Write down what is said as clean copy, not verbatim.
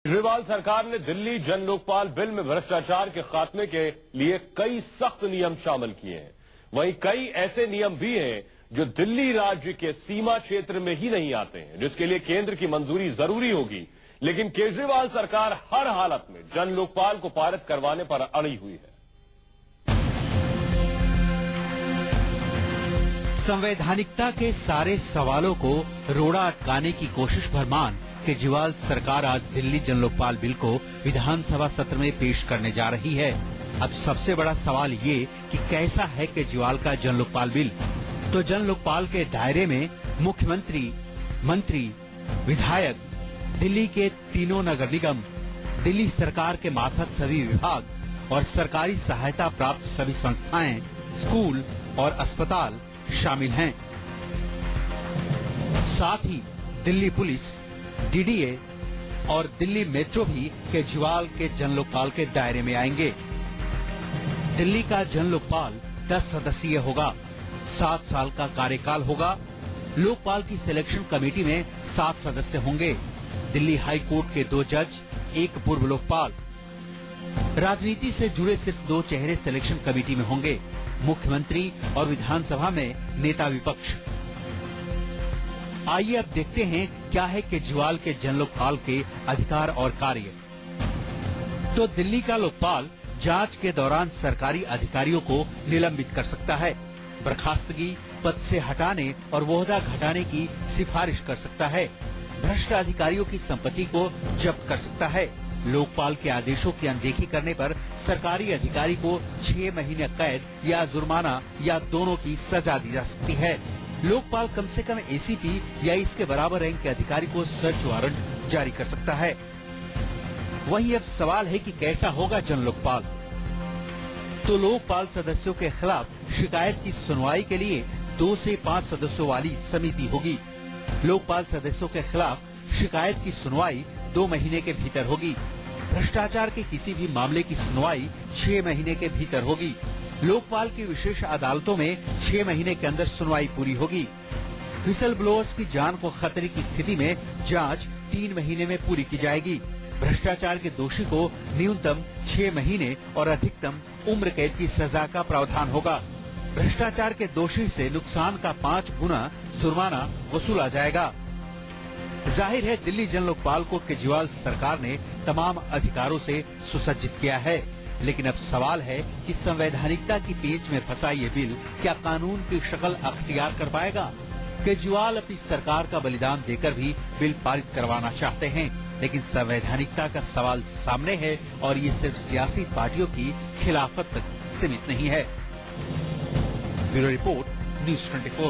केजरीवाल सरकार ने दिल्ली जन लोकपाल बिल में भ्रष्टाचार के खात्मे के लिए कई सख्त नियम शामिल किए हैं। वहीं कई ऐसे नियम भी हैं जो दिल्ली राज्य के सीमा क्षेत्र में ही नहीं आते हैं, जिसके लिए केंद्र की मंजूरी जरूरी होगी। लेकिन केजरीवाल सरकार हर हालत में जन लोकपाल को पारित करवाने पर अड़ी हुई है। संवैधानिकता के सारे सवालों को रोड़ा अटकाने की कोशिश भरमान केजरीवाल सरकार आज दिल्ली जन लोकपाल बिल को विधानसभा सत्र में पेश करने जा रही है। अब सबसे बड़ा सवाल ये कि कैसा है केजरीवाल का जन लोकपाल बिल। तो जन लोकपाल के दायरे में मुख्यमंत्री, मंत्री, विधायक, दिल्ली के तीनों नगर निगम, दिल्ली सरकार के मातहत सभी विभाग और सरकारी सहायता प्राप्त सभी संस्थाएं, स्कूल और अस्पताल शामिल हैं। साथ ही दिल्ली पुलिस, डीडीए और दिल्ली मेट्रो भी केजरीवाल के जन लोकपाल के दायरे में आएंगे। दिल्ली का जन लोकपाल 10 सदस्यीय होगा, 7 साल का कार्यकाल होगा। लोकपाल की सिलेक्शन कमेटी में 7 सदस्य होंगे। दिल्ली हाई कोर्ट के 2 जज, 1 पूर्व लोकपाल। राजनीति से जुड़े सिर्फ 2 चेहरे सिलेक्शन कमेटी में होंगे, मुख्यमंत्री और विधानसभा में नेता विपक्ष। आइए अब देखते हैं क्या है केजरीवाल के जन लोकपाल के अधिकार और कार्य। तो दिल्ली का लोकपाल जांच के दौरान सरकारी अधिकारियों को निलंबित कर सकता है, बर्खास्तगी, पद से हटाने और ओहदा घटाने की सिफारिश कर सकता है, भ्रष्ट अधिकारियों की संपत्ति को जब्त कर सकता है। लोकपाल के आदेशों की अनदेखी करने पर सरकारी अधिकारी को 6 महीने कैद या जुर्माना या दोनों की सजा दी जा सकती है। लोकपाल कम से कम एसीपी या इसके बराबर रैंक के अधिकारी को सर्च वारंट जारी कर सकता है। वहीं अब सवाल है कि कैसा होगा जन लोकपाल। तो लोकपाल सदस्यों के खिलाफ शिकायत की सुनवाई के लिए 2 से 5 सदस्यों वाली समिति होगी। लोकपाल सदस्यों के खिलाफ शिकायत की सुनवाई 2 महीने के भीतर होगी। भ्रष्टाचार के किसी भी मामले की सुनवाई 6 महीने के भीतर होगी। लोकपाल की विशेष अदालतों में 6 महीने के अंदर सुनवाई पूरी होगी। व्हिसल ब्लोअर्स की जान को खतरे की स्थिति में जांच 3 महीने में पूरी की जाएगी। भ्रष्टाचार के दोषी को न्यूनतम 6 महीने और अधिकतम उम्र कैद की सजा का प्रावधान होगा। भ्रष्टाचार के दोषी से नुकसान का 5 गुना जुर्माना वसूला जाएगा। जाहिर है दिल्ली जन लोकपाल को केजरीवाल सरकार ने तमाम अधिकारों से सुसज्जित किया है, लेकिन अब सवाल है कि संवैधानिकता की पेच में फंसा ये बिल क्या कानून की शक्ल अख्तियार कर पाएगा। केजरीवाल अपनी सरकार का बलिदान देकर भी बिल पारित करवाना चाहते हैं, लेकिन संवैधानिकता का सवाल सामने है और ये सिर्फ सियासी पार्टियों की खिलाफत तक सीमित नहीं है। Bureau report, news 24।